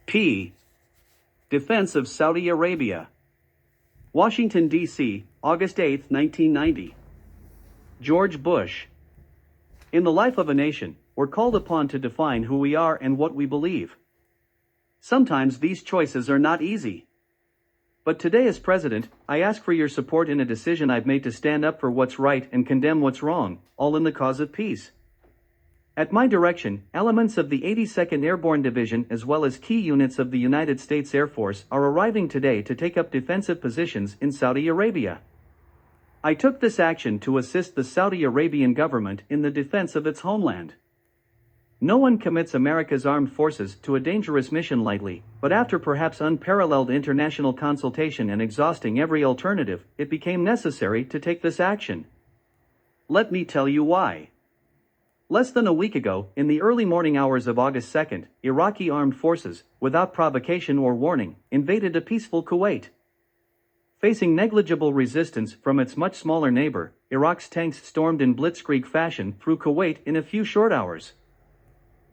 P. Defense of Saudi Arabia. Washington, D.C., August 8, 1990. George Bush. In the life of a nation, we're called upon to define who we are and what we believe. Sometimes these choices are not easy. But today as president, I ask for your support in a decision I've made to stand up for what's right and condemn what's wrong, all in the cause of peace. At my direction, elements of the 82nd Airborne Division as well as key units of the United States Air Force are arriving today to take up defensive positions in Saudi Arabia. I took this action to assist the Saudi Arabian government in the defense of its homeland. No one commits America's armed forces to a dangerous mission lightly, but after perhaps unparalleled international consultation and exhausting every alternative, it became necessary to take this action. Let me tell you why. Less than a week ago, in the early morning hours of August 2nd, Iraqi armed forces, without provocation or warning, invaded a peaceful Kuwait. Facing negligible resistance from its much smaller neighbor, Iraq's tanks stormed in blitzkrieg fashion through Kuwait in a few short hours.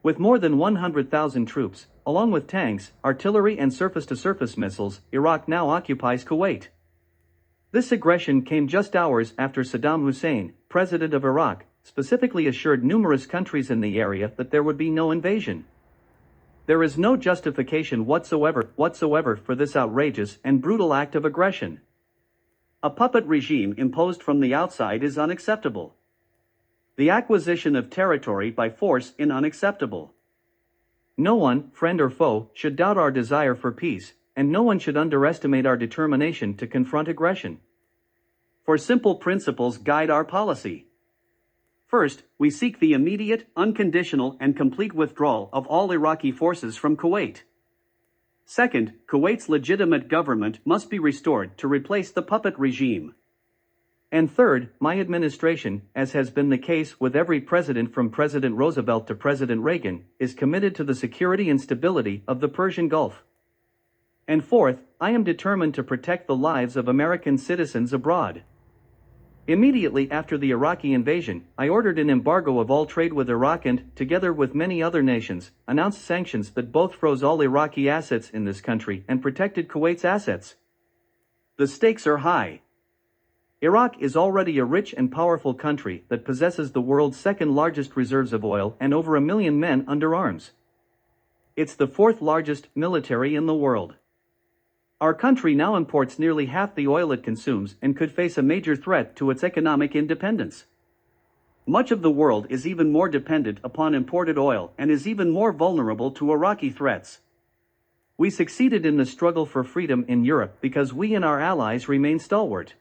With more than 100,000 troops, along with tanks, artillery and surface-to-surface missiles, Iraq now occupies Kuwait. This aggression came just hours after Saddam Hussein, president of Iraq, specifically assured numerous countries in the area that there would be no invasion. There is no justification whatsoever for this outrageous and brutal act of aggression. A puppet regime imposed from the outside is unacceptable. The acquisition of territory by force is unacceptable. No one, friend or foe, should doubt our desire for peace, and no one should underestimate our determination to confront aggression. For simple principles guide our policy. First, we seek the immediate, unconditional and complete withdrawal of all Iraqi forces from Kuwait. Second, Kuwait's legitimate government must be restored to replace the puppet regime. And third, my administration, as has been the case with every president from President Roosevelt to President Reagan, is committed to the security and stability of the Persian Gulf. And fourth, I am determined to protect the lives of American citizens abroad. Immediately after the Iraqi invasion, I ordered an embargo of all trade with Iraq and, together with many other nations, announced sanctions that both froze all Iraqi assets in this country and protected Kuwait's assets. The stakes are high. Iraq is already a rich and powerful country that possesses the world's second largest reserves of oil and over 1 million men under arms. It's the fourth largest military in the world. Our country now imports nearly half the oil it consumes and could face a major threat to its economic independence. Much of the world is even more dependent upon imported oil and is even more vulnerable to Iraqi threats. We succeeded in the struggle for freedom in Europe because we and our allies remain stalwart.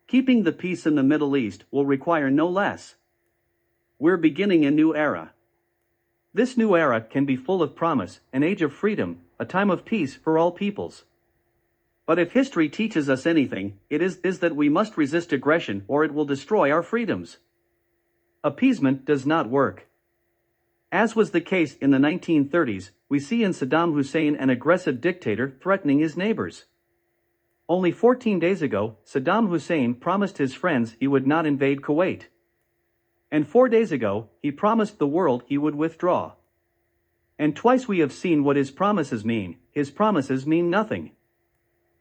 Keeping the peace in the Middle East will require no less. We're beginning a new era. This new era can be full of promise, an age of freedom, a time of peace for all peoples. But if history teaches us anything, it is that we must resist aggression or it will destroy our freedoms. Appeasement does not work. As was the case in the 1930s, we see in Saddam Hussein an aggressive dictator threatening his neighbors. Only 14 days ago, Saddam Hussein promised his friends he would not invade Kuwait. And 4 days ago, he promised the world he would withdraw. And twice we have seen what his promises mean. His promises mean nothing.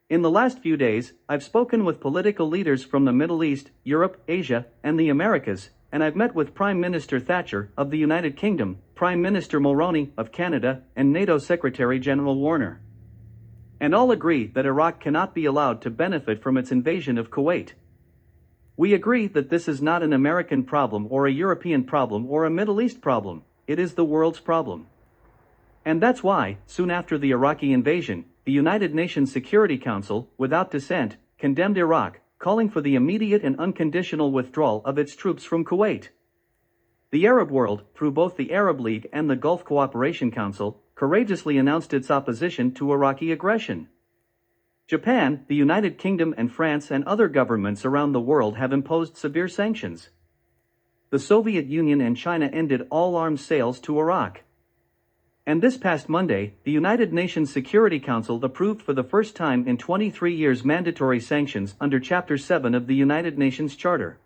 In the last few days, I've spoken with political leaders from the Middle East, Europe, Asia, and the Americas, and I've met with Prime Minister Thatcher of the United Kingdom, Prime Minister Mulroney of Canada, and NATO Secretary General Warner. And all agree that Iraq cannot be allowed to benefit from its invasion of Kuwait. We agree that this is not an American problem or a European problem or a Middle East problem, it is the world's problem. And that's why, soon after the Iraqi invasion, the United Nations Security Council, without dissent, condemned Iraq, calling for the immediate and unconditional withdrawal of its troops from Kuwait. The Arab world, through both the Arab League and the Gulf Cooperation Council, courageously announced its opposition to Iraqi aggression. Japan, the United Kingdom and France and other governments around the world have imposed severe sanctions. The Soviet Union and China ended all arms sales to Iraq. And this past Monday, the United Nations Security Council approved for the first time in 23 years mandatory sanctions under Chapter 7 of the United Nations Charter.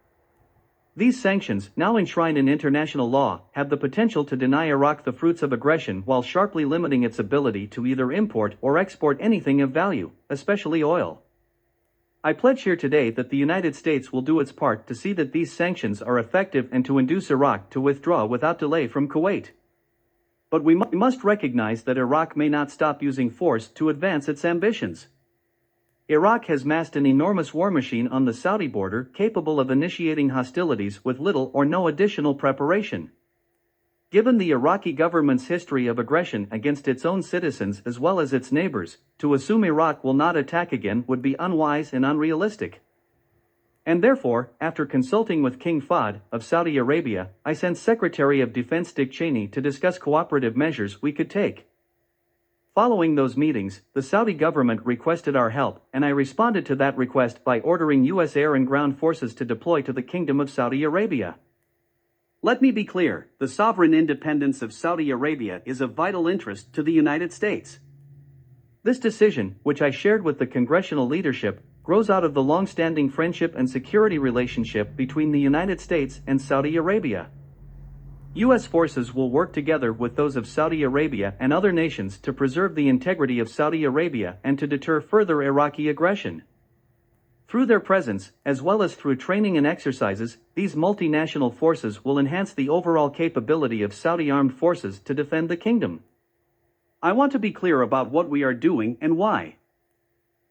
These sanctions, now enshrined in international law, have the potential to deny Iraq the fruits of aggression while sharply limiting its ability to either import or export anything of value, especially oil. I pledge here today that the United States will do its part to see that these sanctions are effective and to induce Iraq to withdraw without delay from Kuwait. But we must recognize that Iraq may not stop using force to advance its ambitions. Iraq has massed an enormous war machine on the Saudi border capable of initiating hostilities with little or no additional preparation. Given the Iraqi government's history of aggression against its own citizens as well as its neighbors, to assume Iraq will not attack again would be unwise and unrealistic. And therefore, after consulting with King Fahd of Saudi Arabia, I sent Secretary of Defense Dick Cheney to discuss cooperative measures we could take. Following those meetings, the Saudi government requested our help, and I responded to that request by ordering U.S. air and ground forces to deploy to the Kingdom of Saudi Arabia. Let me be clear, the sovereign independence of Saudi Arabia is of vital interest to the United States. This decision, which I shared with the congressional leadership, grows out of the long-standing friendship and security relationship between the United States and Saudi Arabia. U.S. forces will work together with those of Saudi Arabia and other nations to preserve the integrity of Saudi Arabia and to deter further Iraqi aggression. Through their presence, as well as through training and exercises, these multinational forces will enhance the overall capability of Saudi armed forces to defend the kingdom. I want to be clear about what we are doing and why.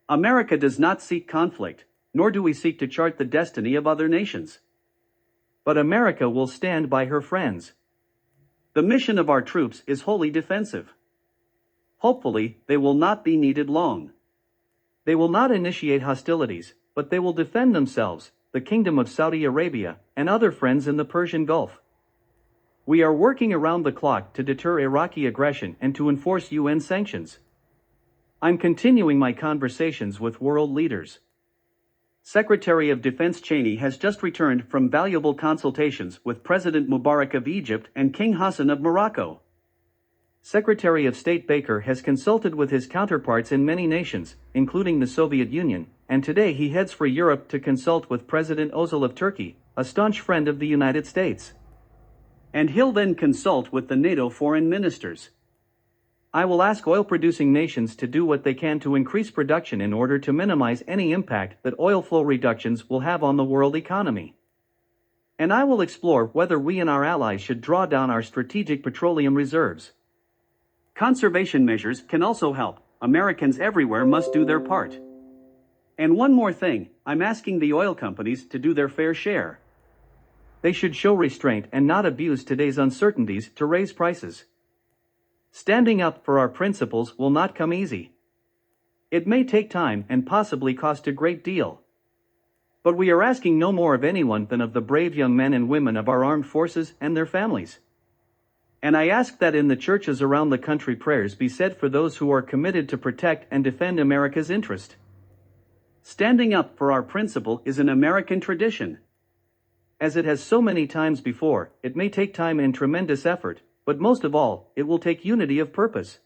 America does not seek conflict, nor do we seek to chart the destiny of other nations. But America will stand by her friends. The mission of our troops is wholly defensive. Hopefully, they will not be needed long. They will not initiate hostilities, but they will defend themselves, the Kingdom of Saudi Arabia, and other friends in the Persian Gulf. We are working around the clock to deter Iraqi aggression and to enforce UN sanctions. I'm continuing my conversations with world leaders. Secretary of Defense Cheney has just returned from valuable consultations with President Mubarak of Egypt and King Hassan of Morocco. Secretary of State Baker has consulted with his counterparts in many nations, including the Soviet Union, and today he heads for Europe to consult with President Özal of Turkey, a staunch friend of the United States. And he'll then consult with the NATO foreign ministers. I will ask oil-producing nations to do what they can to increase production in order to minimize any impact that oil flow reductions will have on the world economy. And I will explore whether we and our allies should draw down our strategic petroleum reserves. Conservation measures can also help. Americans everywhere must do their part. And one more thing, I'm asking the oil companies to do their fair share. They should show restraint and not abuse today's uncertainties to raise prices. Standing up for our principles will not come easy. It may take time and possibly cost a great deal. But we are asking no more of anyone than of the brave young men and women of our armed forces and their families. And I ask that in the churches around the country prayers be said for those who are committed to protect and defend America's interest. Standing up for our principle is an American tradition. As it has so many times before, it may take time and tremendous effort, but most of all, it will take unity of purpose.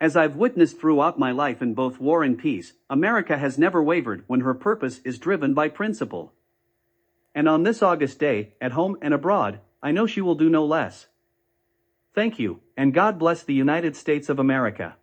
As I've witnessed throughout my life in both war and peace, America has never wavered when her purpose is driven by principle. And on this August day, at home and abroad, I know she will do no less. Thank you, and God bless the United States of America.